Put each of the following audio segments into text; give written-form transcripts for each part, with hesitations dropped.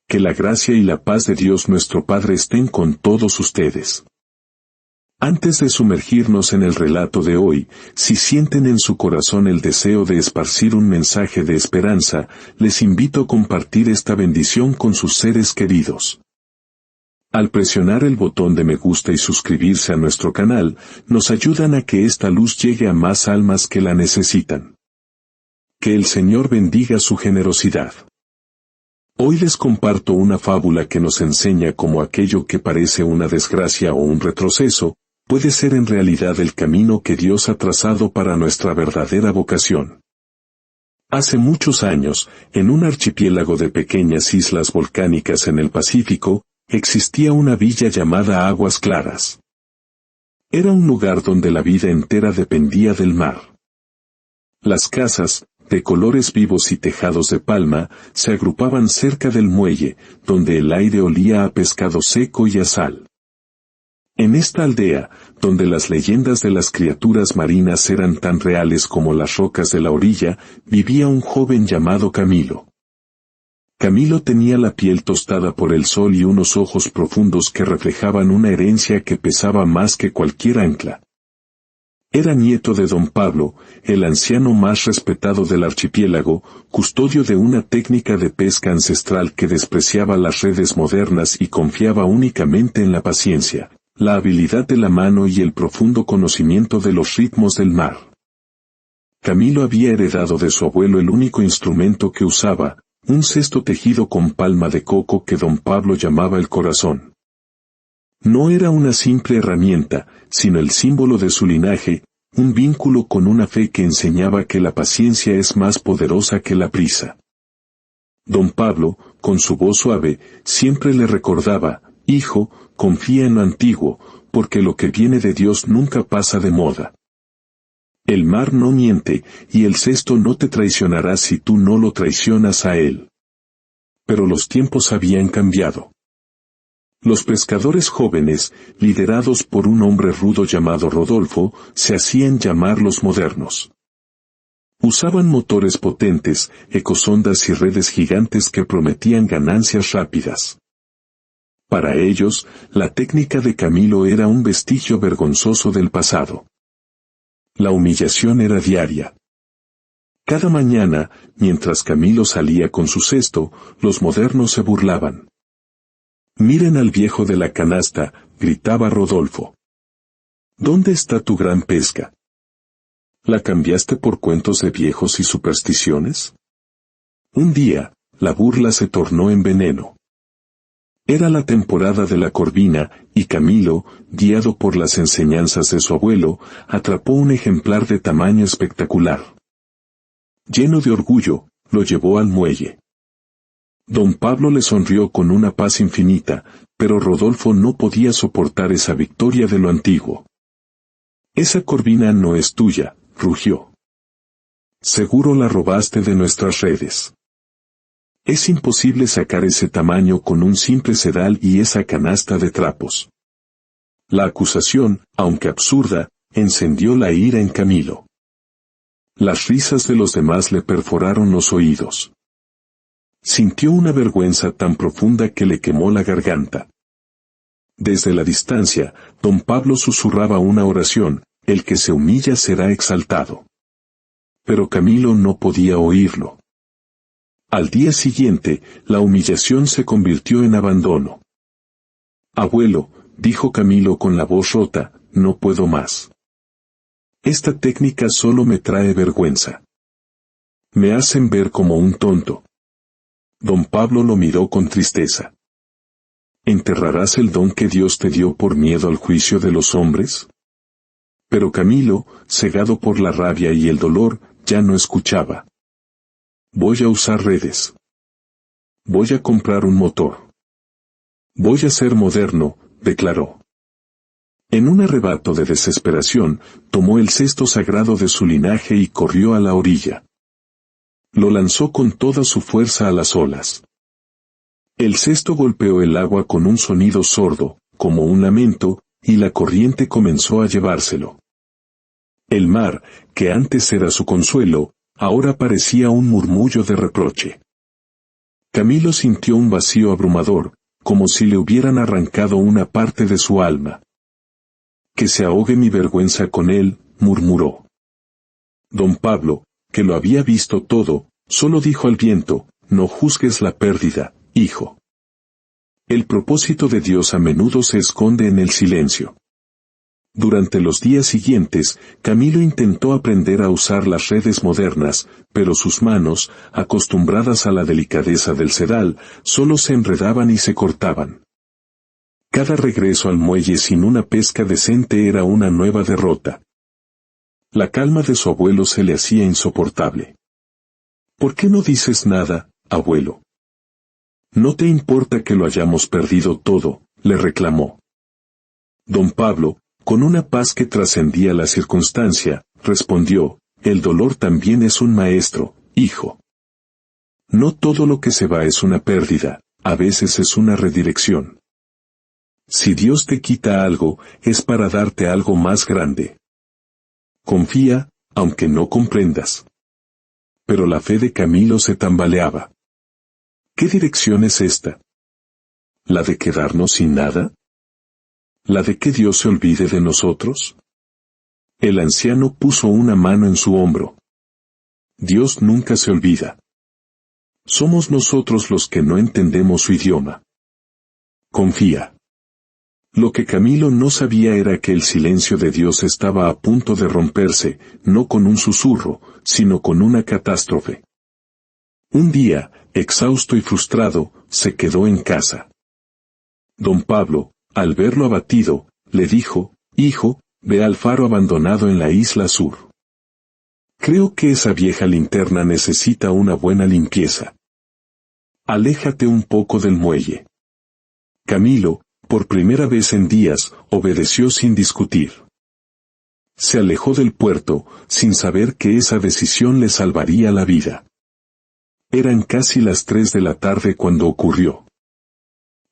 Que la gracia y la paz de Dios nuestro Padre estén con todos ustedes. Antes de sumergirnos en el relato de hoy, si sienten en su corazón el deseo de esparcir un mensaje de esperanza, les invito a compartir esta bendición con sus seres queridos. Al presionar el botón de me gusta y suscribirse a nuestro canal, nos ayudan a que esta luz llegue a más almas que la necesitan. Que el Señor bendiga su generosidad. Hoy les comparto una fábula que nos enseña cómo aquello que parece una desgracia o un retroceso, puede ser en realidad el camino que Dios ha trazado para nuestra verdadera vocación. Hace muchos años, en un archipiélago de pequeñas islas volcánicas en el Pacífico, existía una villa llamada Aguas Claras. Era un lugar donde la vida entera dependía del mar. Las casas, de colores vivos y tejados de palma, se agrupaban cerca del muelle, donde el aire olía a pescado seco y a sal. En esta aldea, donde las leyendas de las criaturas marinas eran tan reales como las rocas de la orilla, vivía un joven llamado Camilo. Camilo tenía la piel tostada por el sol y unos ojos profundos que reflejaban una herencia que pesaba más que cualquier ancla. Era nieto de don Pablo, el anciano más respetado del archipiélago, custodio de una técnica de pesca ancestral que despreciaba las redes modernas y confiaba únicamente en la paciencia, la habilidad de la mano y el profundo conocimiento de los ritmos del mar. Camilo había heredado de su abuelo el único instrumento que usaba, un cesto tejido con palma de coco que don Pablo llamaba el corazón. No era una simple herramienta, sino el símbolo de su linaje, un vínculo con una fe que enseñaba que la paciencia es más poderosa que la prisa. Don Pablo, con su voz suave, siempre le recordaba, hijo, confía en lo antiguo, porque lo que viene de Dios nunca pasa de moda. El mar no miente, y el cesto no te traicionará si tú no lo traicionas a él. Pero los tiempos habían cambiado. Los pescadores jóvenes, liderados por un hombre rudo llamado Rodolfo, se hacían llamar los modernos. Usaban motores potentes, ecosondas y redes gigantes que prometían ganancias rápidas. Para ellos, la técnica de Camilo era un vestigio vergonzoso del pasado. La humillación era diaria. Cada mañana, mientras Camilo salía con su cesto, los modernos se burlaban. «Miren al viejo de la canasta», gritaba Rodolfo. «¿Dónde está tu gran pesca? ¿La cambiaste por cuentos de viejos y supersticiones?» Un día, la burla se tornó en veneno. Era la temporada de la corvina, y Camilo, guiado por las enseñanzas de su abuelo, atrapó un ejemplar de tamaño espectacular. Lleno de orgullo, lo llevó al muelle. Don Pablo le sonrió con una paz infinita, pero Rodolfo no podía soportar esa victoria de lo antiguo. «Esa corvina no es tuya», rugió. «Seguro la robaste de nuestras redes. Es imposible sacar ese tamaño con un simple sedal y esa canasta de trapos». La acusación, aunque absurda, encendió la ira en Camilo. Las risas de los demás le perforaron los oídos. Sintió una vergüenza tan profunda que le quemó la garganta. Desde la distancia, don Pablo susurraba una oración: «El que se humilla será exaltado». Pero Camilo no podía oírlo. Al día siguiente, la humillación se convirtió en abandono. «Abuelo», dijo Camilo con la voz rota, «no puedo más. Esta técnica solo me trae vergüenza. Me hacen ver como un tonto». Don Pablo lo miró con tristeza. ¿Enterrarás el don que Dios te dio por miedo al juicio de los hombres? Pero Camilo, cegado por la rabia y el dolor, ya no escuchaba. «Voy a usar redes. Voy a comprar un motor. Voy a ser moderno», declaró. En un arrebato de desesperación, tomó el cesto sagrado de su linaje y corrió a la orilla. Lo lanzó con toda su fuerza a las olas. El cesto golpeó el agua con un sonido sordo, como un lamento, y la corriente comenzó a llevárselo. El mar, que antes era su consuelo, ahora parecía un murmullo de reproche. Camilo sintió un vacío abrumador, como si le hubieran arrancado una parte de su alma. Que se ahogue mi vergüenza con él, murmuró. Don Pablo, que lo había visto todo, solo dijo al viento, no juzgues la pérdida, hijo. El propósito de Dios a menudo se esconde en el silencio. Durante los días siguientes, Camilo intentó aprender a usar las redes modernas, pero sus manos, acostumbradas a la delicadeza del sedal, solo se enredaban y se cortaban. Cada regreso al muelle sin una pesca decente era una nueva derrota. La calma de su abuelo se le hacía insoportable. ¿Por qué no dices nada, abuelo? ¿No te importa que lo hayamos perdido todo?, le reclamó. Don Pablo, con una paz que trascendía la circunstancia, respondió, el dolor también es un maestro, hijo. No todo lo que se va es una pérdida, a veces es una redirección. Si Dios te quita algo, es para darte algo más grande. Confía, aunque no comprendas. Pero la fe de Camilo se tambaleaba. ¿Qué dirección es esta? ¿La de quedarnos sin nada? ¿La de que Dios se olvide de nosotros? El anciano puso una mano en su hombro. Dios nunca se olvida. Somos nosotros los que no entendemos su idioma. Confía. Lo que Camilo no sabía era que el silencio de Dios estaba a punto de romperse, no con un susurro, sino con una catástrofe. Un día, exhausto y frustrado, se quedó en casa. Don Pablo, al verlo abatido, le dijo, hijo, ve al faro abandonado en la isla sur. Creo que esa vieja linterna necesita una buena limpieza. Aléjate un poco del muelle. Camilo, por primera vez en días, obedeció sin discutir. Se alejó del puerto, sin saber que esa decisión le salvaría la vida. Eran casi las 3 de la tarde cuando ocurrió.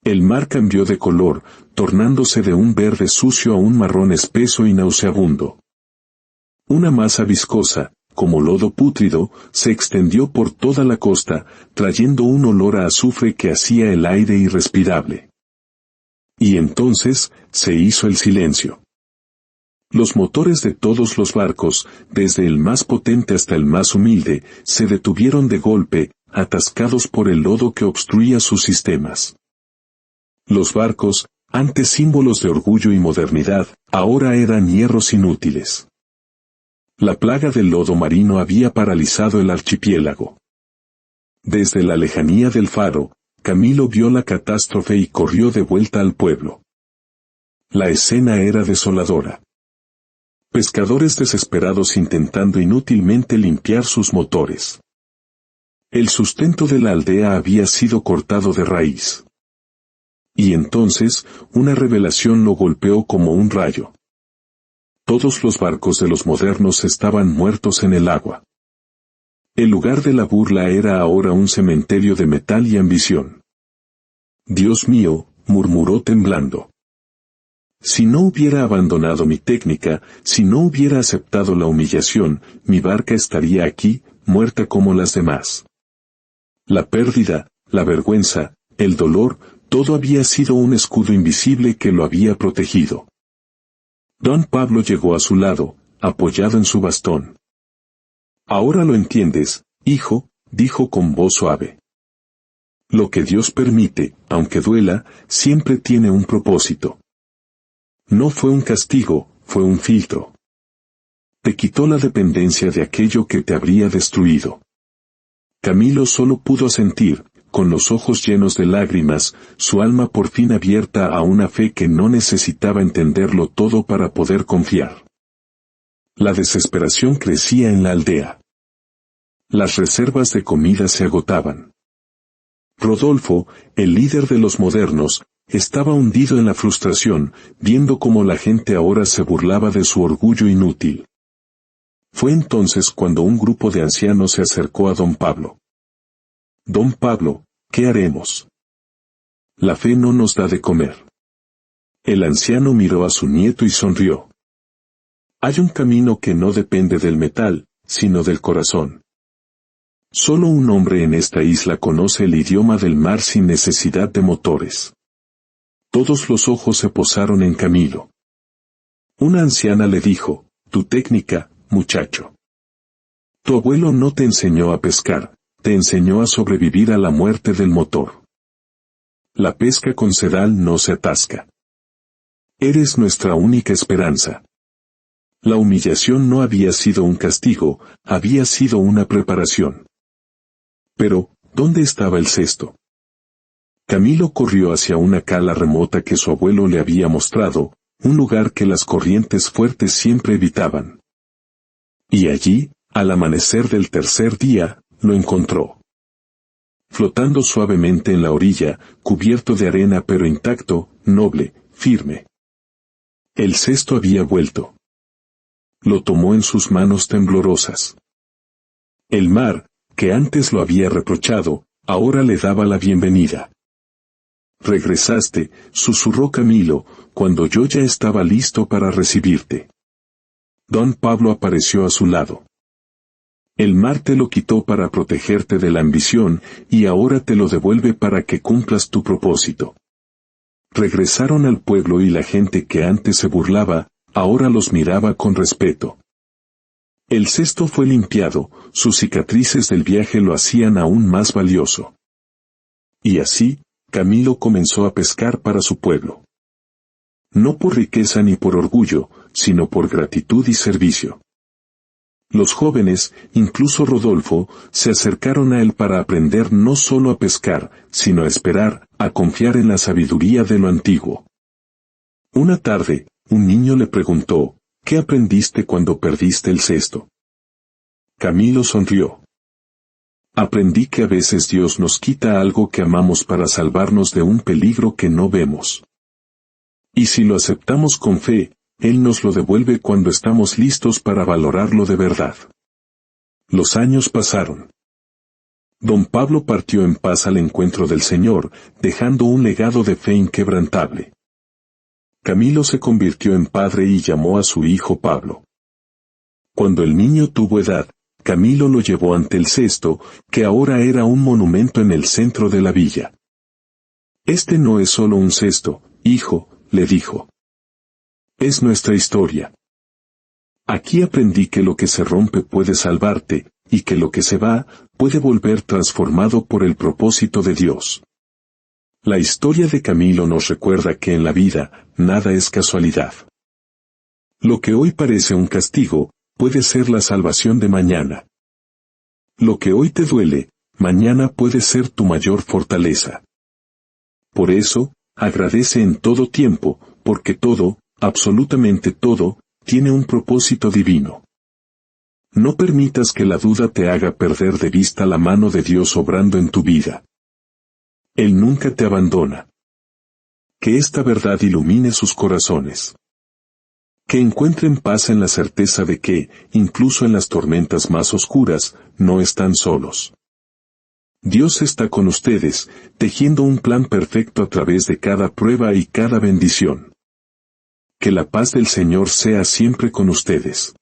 El mar cambió de color, tornándose de un verde sucio a un marrón espeso y nauseabundo. Una masa viscosa, como lodo pútrido, se extendió por toda la costa, trayendo un olor a azufre que hacía el aire irrespirable. Y entonces, se hizo el silencio. Los motores de todos los barcos, desde el más potente hasta el más humilde, se detuvieron de golpe, atascados por el lodo que obstruía sus sistemas. Los barcos, antes símbolos de orgullo y modernidad, ahora eran hierros inútiles. La plaga del lodo marino había paralizado el archipiélago. Desde la lejanía del faro, Camilo vio la catástrofe y corrió de vuelta al pueblo. La escena era desoladora. Pescadores desesperados intentando inútilmente limpiar sus motores. El sustento de la aldea había sido cortado de raíz. Y entonces, una revelación lo golpeó como un rayo. Todos los barcos de los modernos estaban muertos en el agua. El lugar de la burla era ahora un cementerio de metal y ambición. Dios mío, murmuró temblando. Si no hubiera abandonado mi técnica, si no hubiera aceptado la humillación, mi barca estaría aquí, muerta como las demás. La pérdida, la vergüenza, el dolor, todo había sido un escudo invisible que lo había protegido. Don Pablo llegó a su lado, apoyado en su bastón. Ahora lo entiendes, hijo, dijo con voz suave. Lo que Dios permite, aunque duela, siempre tiene un propósito. No fue un castigo, fue un filtro. Te quitó la dependencia de aquello que te habría destruido. Camilo solo pudo sentir, con los ojos llenos de lágrimas, su alma por fin abierta a una fe que no necesitaba entenderlo todo para poder confiar. La desesperación crecía en la aldea. Las reservas de comida se agotaban. Rodolfo, el líder de los modernos, estaba hundido en la frustración, viendo cómo la gente ahora se burlaba de su orgullo inútil. Fue entonces cuando un grupo de ancianos se acercó a don Pablo. Don Pablo, ¿qué haremos? La fe no nos da de comer. El anciano miró a su nieto y sonrió. Hay un camino que no depende del metal, sino del corazón. Solo un hombre en esta isla conoce el idioma del mar sin necesidad de motores. Todos los ojos se posaron en Camilo. Una anciana le dijo, tu técnica, muchacho. Tu abuelo no te enseñó a pescar, te enseñó a sobrevivir a la muerte del motor. La pesca con sedal no se atasca. Eres nuestra única esperanza. La humillación no había sido un castigo, había sido una preparación. Pero, ¿dónde estaba el cesto? Camilo corrió hacia una cala remota que su abuelo le había mostrado, un lugar que las corrientes fuertes siempre evitaban. Y allí, al amanecer del tercer día, lo encontró. Flotando suavemente en la orilla, cubierto de arena pero intacto, noble, firme. El cesto había vuelto. Lo tomó en sus manos temblorosas. El mar, que antes lo había reprochado, ahora le daba la bienvenida. Regresaste, susurró Camilo, cuando yo ya estaba listo para recibirte. Don Pablo apareció a su lado. El mar te lo quitó para protegerte de la ambición, y ahora te lo devuelve para que cumplas tu propósito. Regresaron al pueblo y la gente que antes se burlaba, ahora los miraba con respeto. El cesto fue limpiado, sus cicatrices del viaje lo hacían aún más valioso. Y así, Camilo comenzó a pescar para su pueblo. No por riqueza ni por orgullo, sino por gratitud y servicio. Los jóvenes, incluso Rodolfo, se acercaron a él para aprender no solo a pescar, sino a esperar, a confiar en la sabiduría de lo antiguo. Una tarde, un niño le preguntó, ¿qué aprendiste cuando perdiste el cesto? Camilo sonrió. Aprendí que a veces Dios nos quita algo que amamos para salvarnos de un peligro que no vemos. Y si lo aceptamos con fe, Él nos lo devuelve cuando estamos listos para valorarlo de verdad. Los años pasaron. Don Pablo partió en paz al encuentro del Señor, dejando un legado de fe inquebrantable. Camilo se convirtió en padre y llamó a su hijo Pablo. Cuando el niño tuvo edad, Camilo lo llevó ante el cesto, que ahora era un monumento en el centro de la villa. Este no es solo un cesto, hijo, le dijo. Es nuestra historia. Aquí aprendí que lo que se rompe puede salvarte, y que lo que se va, puede volver transformado por el propósito de Dios. La historia de Camilo nos recuerda que en la vida, nada es casualidad. Lo que hoy parece un castigo, puede ser la salvación de mañana. Lo que hoy te duele, mañana puede ser tu mayor fortaleza. Por eso, agradece en todo tiempo, porque todo, absolutamente todo, tiene un propósito divino. No permitas que la duda te haga perder de vista la mano de Dios obrando en tu vida. Él nunca te abandona. Que esta verdad ilumine sus corazones. Que encuentren paz en la certeza de que, incluso en las tormentas más oscuras, no están solos. Dios está con ustedes, tejiendo un plan perfecto a través de cada prueba y cada bendición. Que la paz del Señor sea siempre con ustedes.